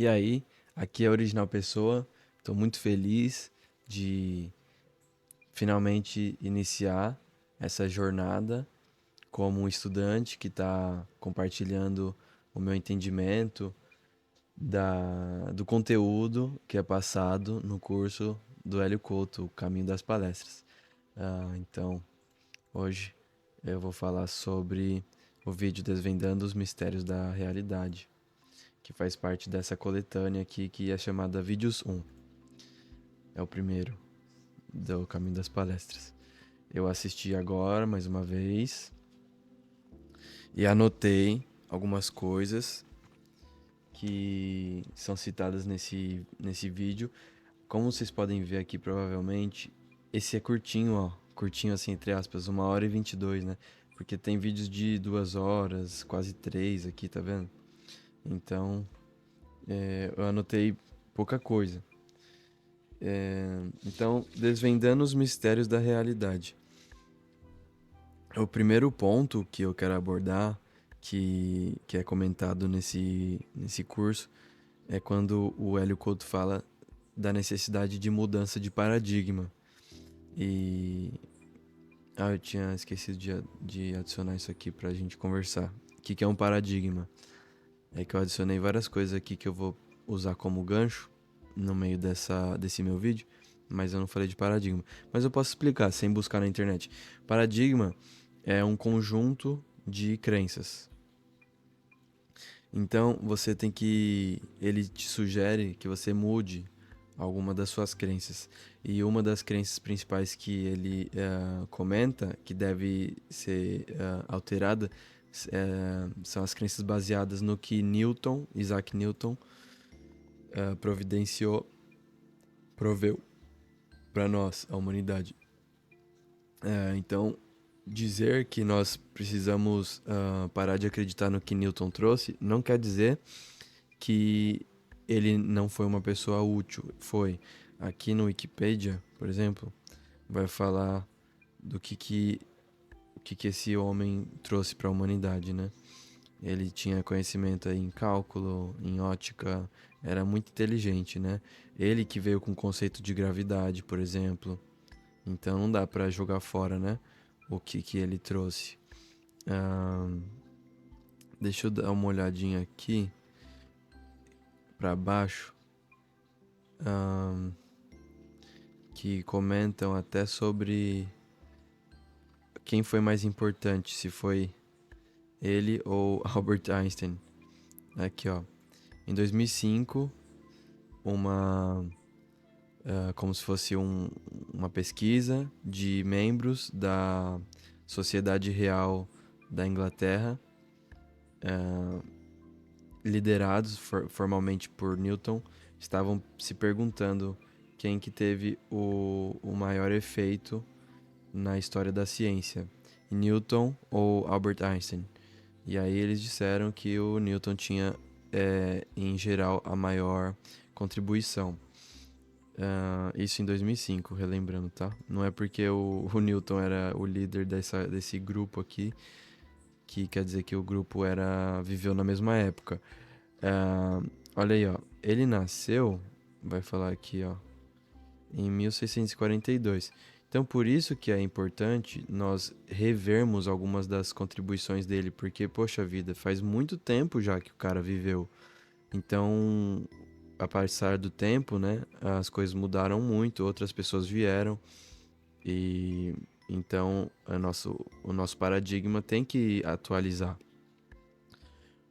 E aí, aqui é a Original Pessoa. Estou muito feliz de finalmente iniciar essa jornada como um estudante que está compartilhando o meu entendimento do conteúdo que é passado no curso do Hélio Couto, o Caminho das Palestras. Então, hoje eu vou falar sobre o vídeo Desvendando os Mistérios da Realidade, que faz parte dessa coletânea aqui que é chamada Vídeos 1. É o primeiro do Caminho das Palestras. Eu assisti agora mais uma vez e anotei algumas coisas que são citadas nesse vídeo. Como vocês podem ver aqui, provavelmente, esse é curtinho, ó. Curtinho assim, entre aspas, 1h22, né? Porque tem vídeos de 2 horas, quase 3 aqui, tá vendo? Então, eu anotei pouca coisa. Então, desvendando os mistérios da realidade. O primeiro ponto que eu quero abordar, que é comentado nesse curso, é quando o Hélio Couto fala da necessidade de mudança de paradigma. E. Eu tinha esquecido de adicionar isso aqui pra gente conversar. O que é um paradigma? É que eu adicionei várias coisas aqui que eu vou usar como gancho no meio desse meu vídeo, mas eu não falei de paradigma. Mas eu posso explicar sem buscar na internet. Paradigma é um conjunto de crenças. Então você tem que. Ele te sugere que você mude alguma das suas crenças. E uma das crenças principais que ele comenta que deve ser alterada são as crenças baseadas no que Isaac Newton, proveu para nós, a humanidade. Então, dizer que nós precisamos parar de acreditar no que Newton trouxe não quer dizer que ele não foi uma pessoa útil. Foi. Aqui no Wikipedia, por exemplo, vai falar do que esse homem trouxe para a humanidade, né? Ele tinha conhecimento aí em cálculo, em ótica, era muito inteligente, né? Ele que veio com o conceito de gravidade, por exemplo. Então não dá para jogar fora, né? O que ele trouxe. Deixa eu dar uma olhadinha aqui para baixo, que comentam até sobre quem foi mais importante, se foi ele ou Albert Einstein. Aqui, ó. Em 2005, como se fosse uma pesquisa de membros da Sociedade Real da Inglaterra, liderados formalmente por Newton, estavam se perguntando quem que teve o maior efeito na história da ciência, Newton ou Albert Einstein. E aí eles disseram que o Newton tinha, em geral, a maior contribuição. Isso em 2005, relembrando, tá? Não é porque o Newton era o líder desse grupo aqui que quer dizer que o grupo viveu na mesma época. Olha aí, ó. Ele nasceu, vai falar aqui, ó, em 1642. Então, por isso que é importante nós revermos algumas das contribuições dele, porque, poxa vida, faz muito tempo já que o cara viveu. Então, a passar do tempo, né, as coisas mudaram muito, outras pessoas vieram e então o nosso paradigma tem que atualizar.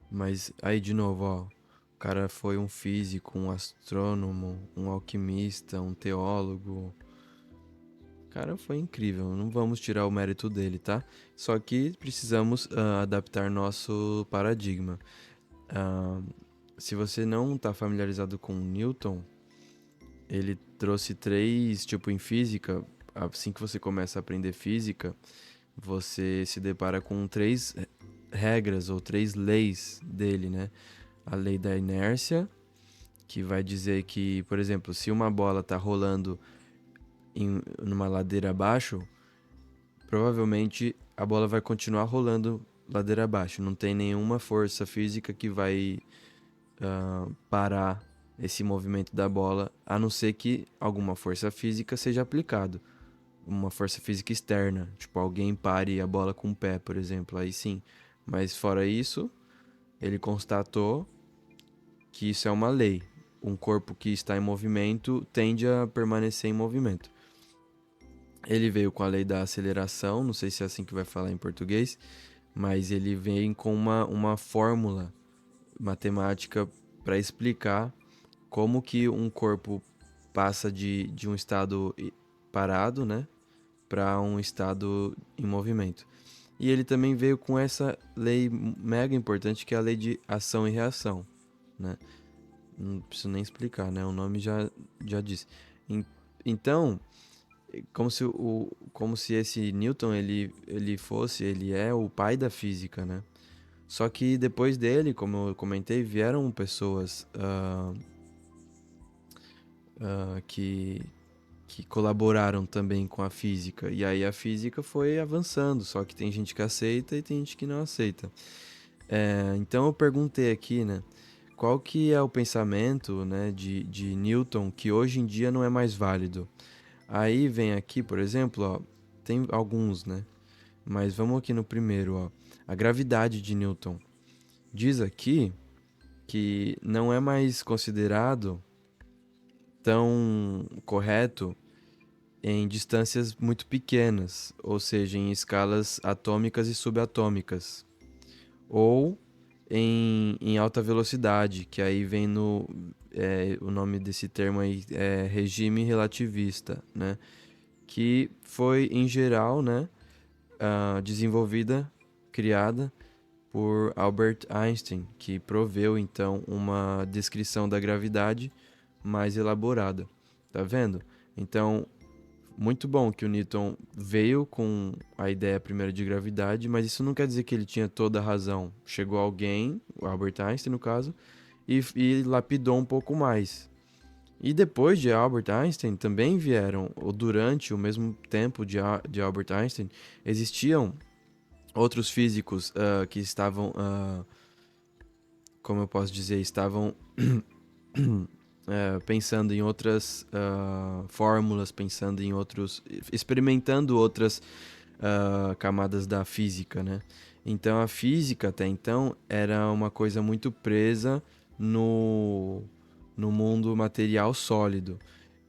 Mas aí de novo, ó, o cara foi um físico, um astrônomo, um alquimista, um teólogo. O cara foi incrível, não vamos tirar o mérito dele, tá? Só que precisamos adaptar nosso paradigma. Se você não está familiarizado com Newton, ele trouxe três, tipo em física, assim que você começa a aprender física, você se depara com três regras ou três leis dele, né? A lei da inércia, que vai dizer que, por exemplo, se uma bola está rolando numa ladeira abaixo, provavelmente a bola vai continuar rolando ladeira abaixo. Não tem nenhuma força física que vai parar esse movimento da bola, a não ser que alguma força física seja aplicado, uma força física externa, tipo alguém pare a bola com o pé, por exemplo, aí sim. Mas fora isso, ele constatou que isso é uma lei. Um corpo que está em movimento tende a permanecer em movimento. Ele veio com a lei da aceleração, não sei se é assim que vai falar em português, mas ele vem com uma fórmula matemática para explicar como que um corpo passa de um estado parado, né, para um estado em movimento. E ele também veio com essa lei mega importante que é a lei de ação e reação, né? Não preciso nem explicar, né? O nome já diz. Então, como se esse Newton ele é o pai da física, né? Só que depois dele, como eu comentei, vieram pessoas que colaboraram também com a física. E aí a física foi avançando, só que tem gente que aceita e tem gente que não aceita. Então eu perguntei aqui, né? Qual que é o pensamento, né, de Newton que hoje em dia não é mais válido? Aí vem aqui, por exemplo, ó, tem alguns, né? Mas vamos aqui no primeiro, ó. A gravidade de Newton. Diz aqui que não é mais considerado tão correto em distâncias muito pequenas, ou seja, em escalas atômicas e subatômicas, ou em alta velocidade, que aí vem o nome desse termo aí é regime relativista, né? Que foi em geral, né, desenvolvida, criada por Albert Einstein, que proveu então uma descrição da gravidade mais elaborada. Tá vendo? Então, muito bom que o Newton veio com a ideia primeiro de gravidade, mas isso não quer dizer que ele tinha toda a razão. Chegou alguém, o Albert Einstein no caso, e lapidou um pouco mais. E depois de Albert Einstein também vieram, ou durante o mesmo tempo de Albert Einstein, existiam outros físicos que estavam, como eu posso dizer, estavam pensando em outras fórmulas, pensando em outros, experimentando outras camadas da física, né? Então a física até então era uma coisa muito presa no, no mundo material sólido.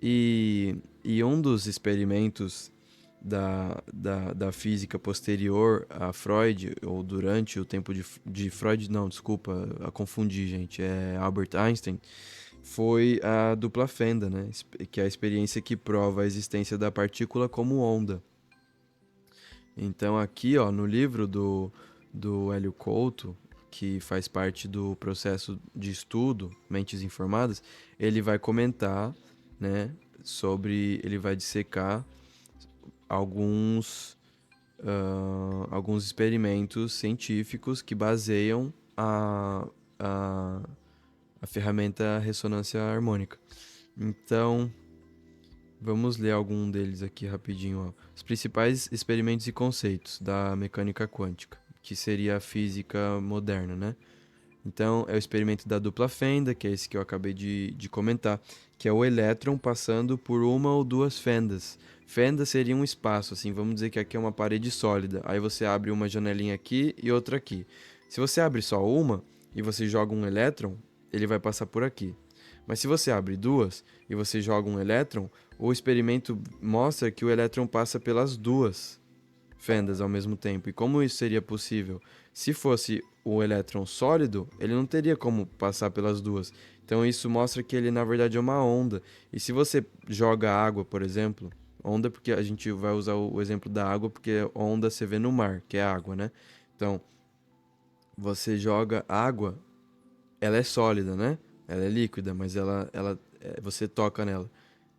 E um dos experimentos da física posterior a Freud, ou durante o tempo de Freud, não, desculpa, a confundi, gente, é Albert Einstein, foi a dupla fenda, né? Que é a experiência que prova a existência da partícula como onda. Então aqui, ó, no livro do Hélio Couto, que faz parte do processo de estudo Mentes Informadas, ele vai comentar, né, ele vai dissecar alguns, alguns experimentos científicos que baseiam a, a ferramenta ressonância harmônica. Então, vamos ler algum deles aqui rapidinho. Ó. Os principais experimentos e conceitos da mecânica quântica, que seria a física moderna, né? Então, é o experimento da dupla fenda, que é esse que eu acabei de comentar, que é o elétron passando por uma ou duas fendas. Fenda seria um espaço, assim, vamos dizer que aqui é uma parede sólida. Aí você abre uma janelinha aqui e outra aqui. Se você abre só uma e você joga um elétron, ele vai passar por aqui. Mas se você abre duas e você joga um elétron, o experimento mostra que o elétron passa pelas duas fendas ao mesmo tempo. E como isso seria possível? Se fosse o elétron sólido, ele não teria como passar pelas duas. Então isso mostra que ele na verdade é uma onda. E se você joga água, por exemplo, onda porque a gente vai usar o exemplo da água porque onda você vê no mar, que é água, né? Então, você joga água, ela é sólida, né? Ela é líquida, mas você toca nela.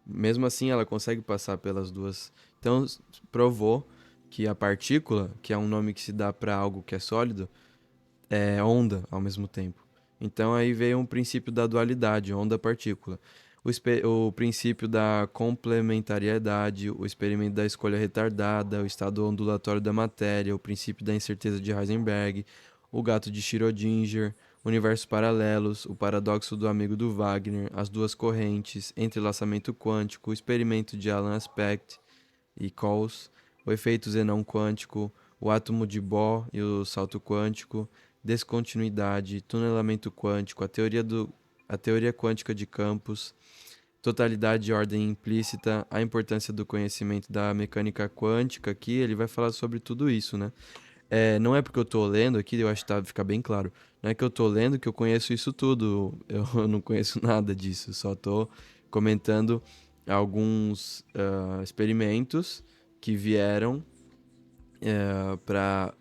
Mesmo assim, ela consegue passar pelas duas. Então, provou que a partícula, que é um nome que se dá para algo que é sólido, é onda ao mesmo tempo. Então, aí veio um princípio da dualidade, onda-partícula. O princípio da complementariedade, o experimento da escolha retardada, o estado ondulatório da matéria, o princípio da incerteza de Heisenberg, o gato de Schrödinger, universos paralelos, o paradoxo do amigo do Wagner, as duas correntes, entrelaçamento quântico, o experimento de Alan Aspect e Coase, o efeito Zenon quântico, o átomo de Bohr e o salto quântico, descontinuidade, tunelamento quântico, a teoria quântica de campos, totalidade de ordem implícita, a importância do conhecimento da mecânica quântica aqui, ele vai falar sobre tudo isso, né? Não é porque eu tô lendo aqui, eu acho que fica bem claro. Não é que eu tô lendo que eu conheço isso tudo. Eu não conheço nada disso. Só tô comentando alguns experimentos que vieram para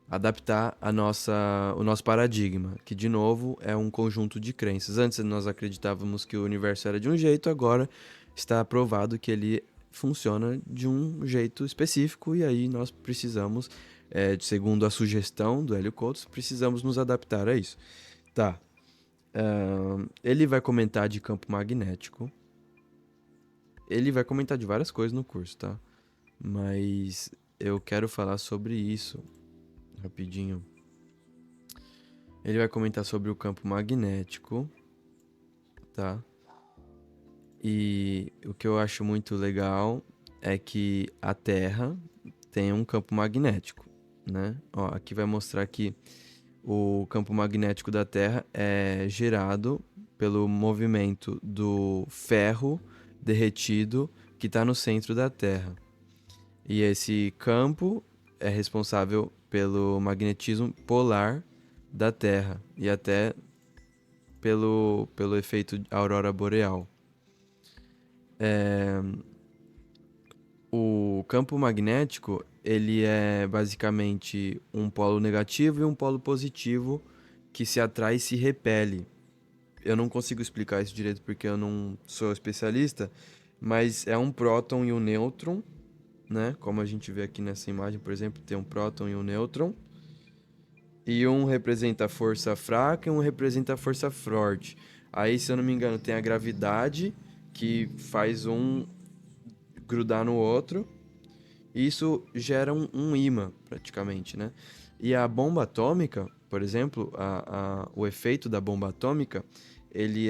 adaptar o nosso paradigma, que de novo é um conjunto de crenças. Antes nós acreditávamos que o universo era de um jeito, agora está provado que ele funciona de um jeito específico e aí nós precisamos, segundo a sugestão do Hélio Couto, precisamos nos adaptar a isso. Tá. Ele vai comentar de campo magnético. Ele vai comentar de várias coisas no curso, tá? Mas eu quero falar sobre isso rapidinho. Ele vai comentar sobre o campo magnético, tá? E o que eu acho muito legal é que a Terra tem um campo magnético, né? Ó, aqui vai mostrar que o campo magnético da Terra é gerado pelo movimento do ferro derretido que está no centro da Terra. E esse campo é responsável pelo magnetismo polar da Terra e até pelo efeito aurora boreal. O campo magnético, ele é basicamente um polo negativo e um polo positivo que se atrai e se repele. Eu não consigo explicar isso direito porque eu não sou especialista, mas é um próton e um nêutron, né? Como a gente vê aqui nessa imagem, por exemplo, tem um próton e um nêutron. E um representa a força fraca e um representa a força forte. Aí, se eu não me engano, tem a gravidade, que faz um grudar no outro. E isso gera um ímã, praticamente, né? E a bomba atômica, por exemplo, o efeito da bomba atômica, ele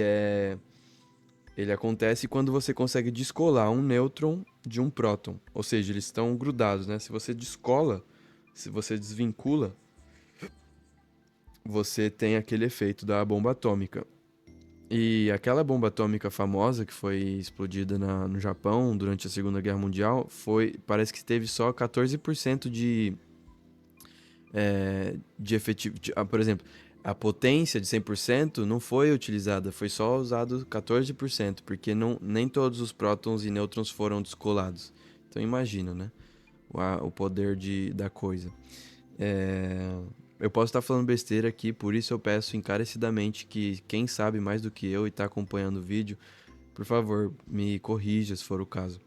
acontece quando você consegue descolar um nêutron de um próton. Ou seja, eles estão grudados, né? Se você descola, se você desvincula, você tem aquele efeito da bomba atômica. E aquela bomba atômica famosa que foi explodida no Japão durante a Segunda Guerra Mundial, parece que teve só 14% de efetivo. Por exemplo, a potência de 100% não foi utilizada, foi só usado 14%, porque nem todos os prótons e nêutrons foram descolados. Então imagina, né? O poder da coisa. Eu posso estar falando besteira aqui, por isso eu peço encarecidamente que quem sabe mais do que eu e está acompanhando o vídeo, por favor, me corrija se for o caso.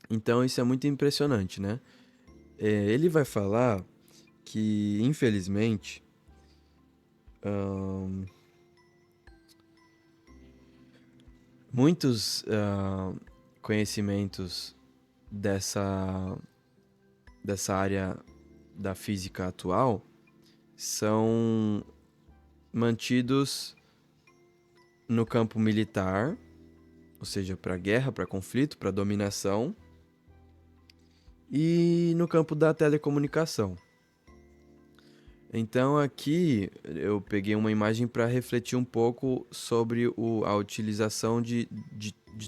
Então isso é muito impressionante, né? Ele vai falar que, infelizmente, muitos conhecimentos dessa área da física atual são mantidos no campo militar, ou seja, para guerra, para conflito, para dominação, e no campo da telecomunicação. Então aqui eu peguei uma imagem para refletir um pouco sobre a utilização de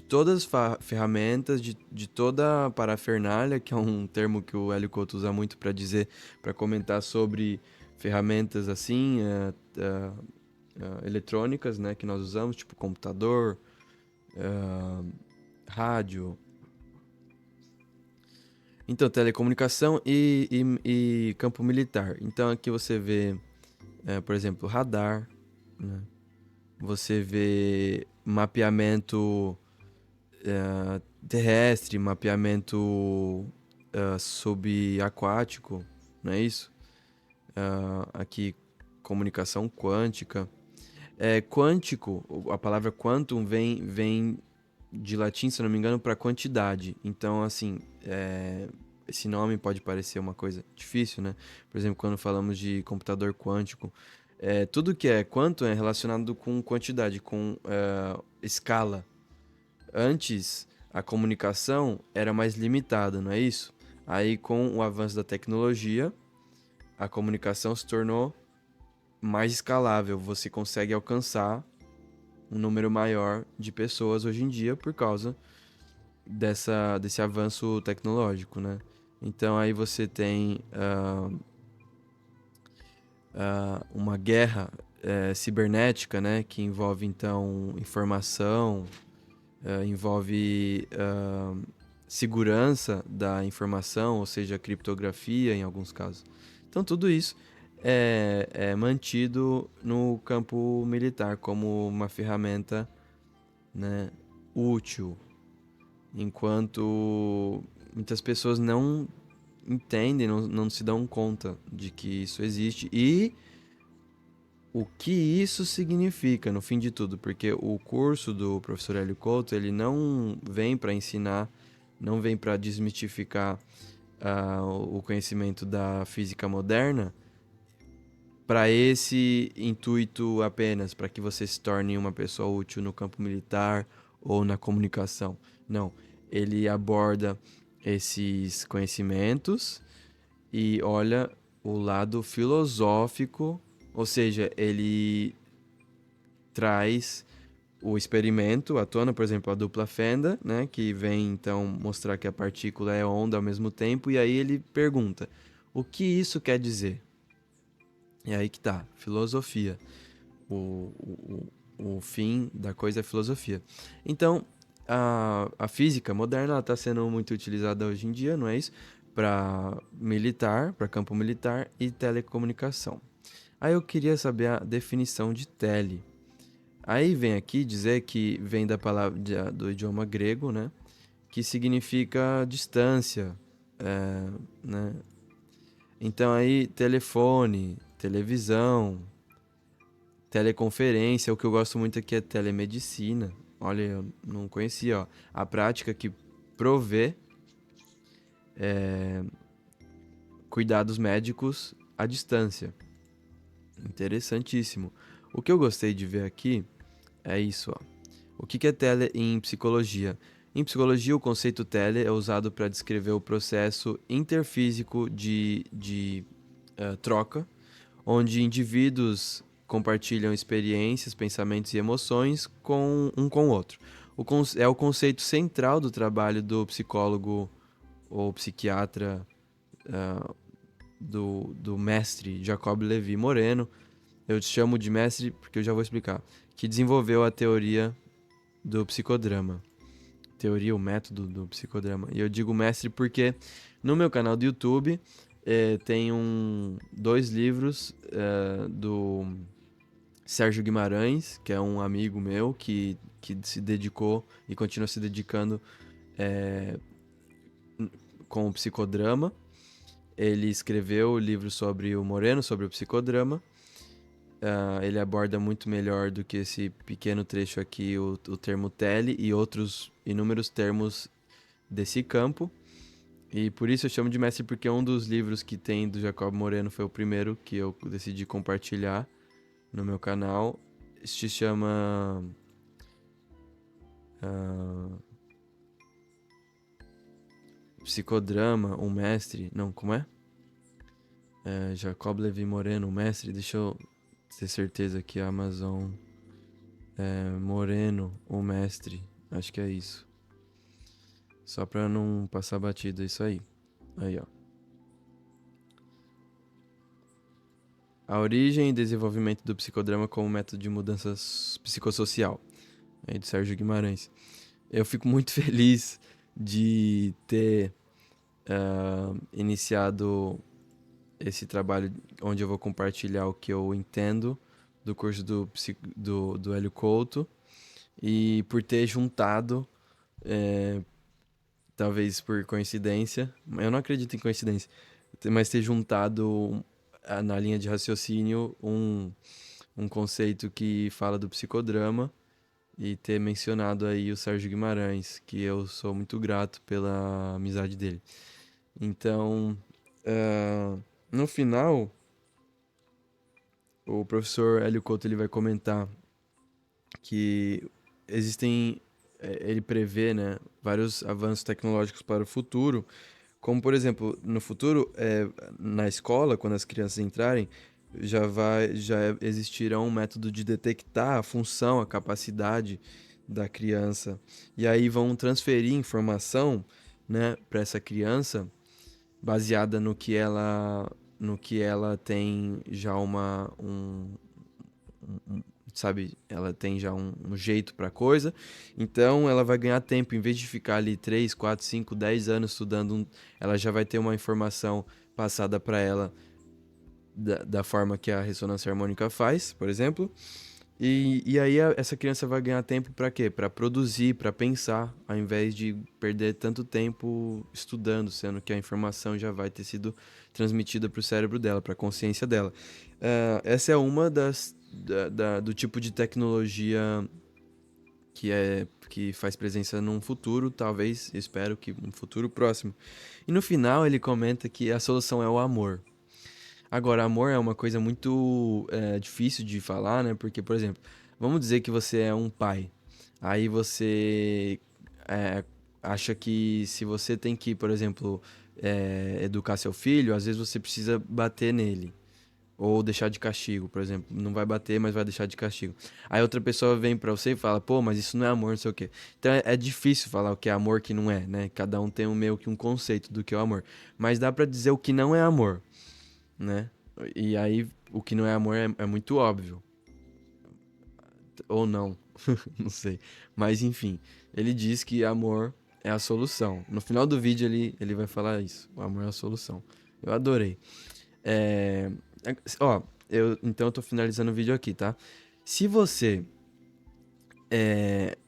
todas as ferramentas, de toda a parafernália, que é um termo que o Hélio Couto usa muito para dizer, para comentar sobre ferramentas assim, eletrônicas, né, que nós usamos, tipo computador, rádio. Então, telecomunicação e campo militar. Então, aqui você vê, por exemplo, radar, né? Você vê mapeamento terrestre, mapeamento subaquático, não é isso? Aqui, comunicação quântica. Quântico, a palavra quantum vem de latim, se não me engano, para quantidade. Então, assim, esse nome pode parecer uma coisa difícil, né? Por exemplo, quando falamos de computador quântico, tudo que é quanto é relacionado com quantidade, com escala. Antes, a comunicação era mais limitada, não é isso? Aí, com o avanço da tecnologia, a comunicação se tornou mais escalável. Você consegue alcançar um número maior de pessoas hoje em dia por causa desse avanço tecnológico, né? Então aí você tem uma guerra cibernética, né? Que envolve então informação, envolve segurança da informação, ou seja, criptografia em alguns casos. Então tudo isso é mantido no campo militar como uma ferramenta, né, útil, enquanto muitas pessoas não entendem, não se dão conta de que isso existe e o que isso significa no fim de tudo, porque o curso do professor Hélio Couto, ele não vem para ensinar, não vem para desmistificar o conhecimento da física moderna para esse intuito apenas, para que você se torne uma pessoa útil no campo militar ou na comunicação. Não, ele aborda esses conhecimentos e olha o lado filosófico, ou seja, ele traz o experimento à tona, por exemplo, a dupla fenda, né, que vem então mostrar que a partícula é onda ao mesmo tempo, e aí ele pergunta: o que isso quer dizer? E aí que tá, filosofia. O fim da coisa é filosofia. Então, a física moderna está sendo muito utilizada hoje em dia, não é isso? Para militar, para campo militar e telecomunicação. Aí eu queria saber a definição de tele. Aí vem aqui dizer que vem da palavra do idioma grego, né? Que significa distância, né? Então aí telefone, televisão, teleconferência, o que eu gosto muito aqui é telemedicina. Olha, eu não conhecia, ó. A prática que provê cuidados médicos à distância. Interessantíssimo. O que eu gostei de ver aqui é isso, ó. O que é tele em psicologia? Em psicologia, o conceito tele é usado para descrever o processo interfísico de troca, onde indivíduos compartilham experiências, pensamentos e emoções com o outro. É o conceito central do trabalho do psicólogo ou psiquiatra do mestre Jacob Levi Moreno. Eu te chamo de mestre porque eu já vou explicar. Que desenvolveu a teoria do psicodrama. Teoria, o método do psicodrama. E eu digo mestre porque no meu canal do YouTube tem dois livros do Sérgio Guimarães, que é um amigo meu que se dedicou e continua se dedicando com o psicodrama. Ele escreveu o livro sobre o Moreno, sobre o psicodrama. Ele aborda muito melhor do que esse pequeno trecho aqui o termo tele e outros inúmeros termos desse campo. E por isso eu chamo de mestre, porque um dos livros que tem do Jacob Moreno foi o primeiro que eu decidi compartilhar no meu canal. Se chama Psicodrama, um mestre. Não, como é? Jacob Levi Moreno, um mestre. Deixa eu ter certeza que a Amazon Moreno, o mestre. Acho que é isso. Só pra não passar batido isso aí. Aí, ó. A origem e desenvolvimento do psicodrama como método de mudança psicossocial. Aí do Sérgio Guimarães. Eu fico muito feliz de ter iniciado esse trabalho onde eu vou compartilhar o que eu entendo do curso do Hélio Couto e por ter juntado, talvez por coincidência, eu não acredito em coincidência, mas ter juntado na linha de raciocínio um conceito que fala do psicodrama e ter mencionado aí o Sérgio Guimarães, que eu sou muito grato pela amizade dele. Então, no final, o professor Hélio Couto ele vai comentar que existem, ele prevê, né, vários avanços tecnológicos para o futuro, como por exemplo, no futuro, na escola, quando as crianças entrarem, já existirá um método de detectar a função, a capacidade da criança, e aí vão transferir informação, né, para essa criança baseada no que ela tem já sabe, ela tem já um jeito pra coisa, então ela vai ganhar tempo, em vez de ficar ali 3 4 5 10 anos estudando, ela já vai ter uma informação passada pra ela da forma que a ressonância harmônica faz, por exemplo, e aí essa criança vai ganhar tempo pra quê? Pra produzir, pra pensar, ao invés de perder tanto tempo estudando, sendo que a informação já vai ter sido transmitida pro cérebro dela, pra consciência dela. Essa é uma do tipo de tecnologia que faz presença num futuro, talvez, espero que um futuro próximo. E no final ele comenta que a solução é o amor. Agora, amor é uma coisa muito difícil de falar, né? Porque, por exemplo, vamos dizer que você é um pai. Aí você é, acha que se você tem que, por exemplo, educar seu filho, às vezes você precisa bater nele. Ou deixar de castigo, por exemplo. Não vai bater, mas vai deixar de castigo. Aí outra pessoa vem pra você e fala, pô, mas isso não é amor, não sei o quê. Então é difícil falar o que é amor e o que não é, né? Cada um tem meio que um conceito do que é o amor. Mas dá pra dizer o que não é amor, né? E aí o que não é amor é muito óbvio. Ou não. Não sei. Mas enfim, ele diz que amor é a solução. No final do vídeo ele vai falar isso. O amor é a solução. Eu adorei. É... Ó, então eu tô finalizando o vídeo aqui, tá? Se você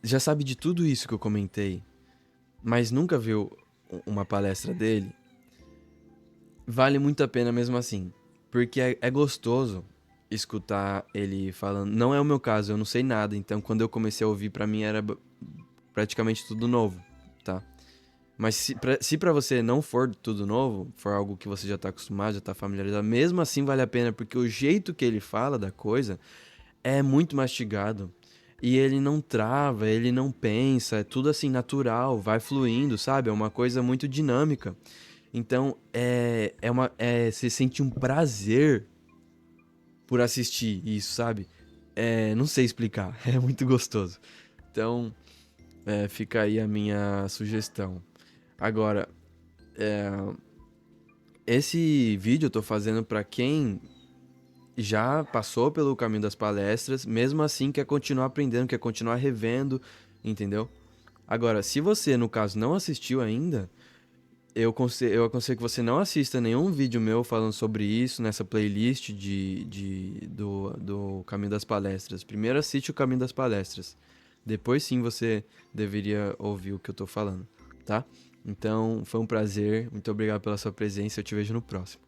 já sabe de tudo isso que eu comentei, mas nunca viu uma palestra dele, vale muito a pena mesmo assim. Porque é gostoso escutar ele falando. Não é o meu caso, eu não sei nada. Então quando eu comecei a ouvir, pra mim era praticamente tudo novo, tá? Mas se pra você não for tudo novo, for algo que você já tá acostumado, já tá familiarizado, mesmo assim vale a pena, porque o jeito que ele fala da coisa é muito mastigado. E ele não trava, ele não pensa, é tudo assim natural, vai fluindo, sabe? É uma coisa muito dinâmica. Então, você sente um prazer por assistir isso, sabe? Não sei explicar, é muito gostoso. Então, fica aí a minha sugestão. Agora, esse vídeo eu tô fazendo pra quem já passou pelo caminho das palestras, mesmo assim quer continuar aprendendo, quer continuar revendo, entendeu? Agora, se você, no caso, não assistiu ainda, eu aconselho que você não assista nenhum vídeo meu falando sobre isso nessa playlist do Caminho das Palestras. Primeiro assiste o Caminho das Palestras. Depois sim você deveria ouvir o que eu tô falando, tá? Então, foi um prazer. Muito obrigado pela sua presença. Eu te vejo no próximo.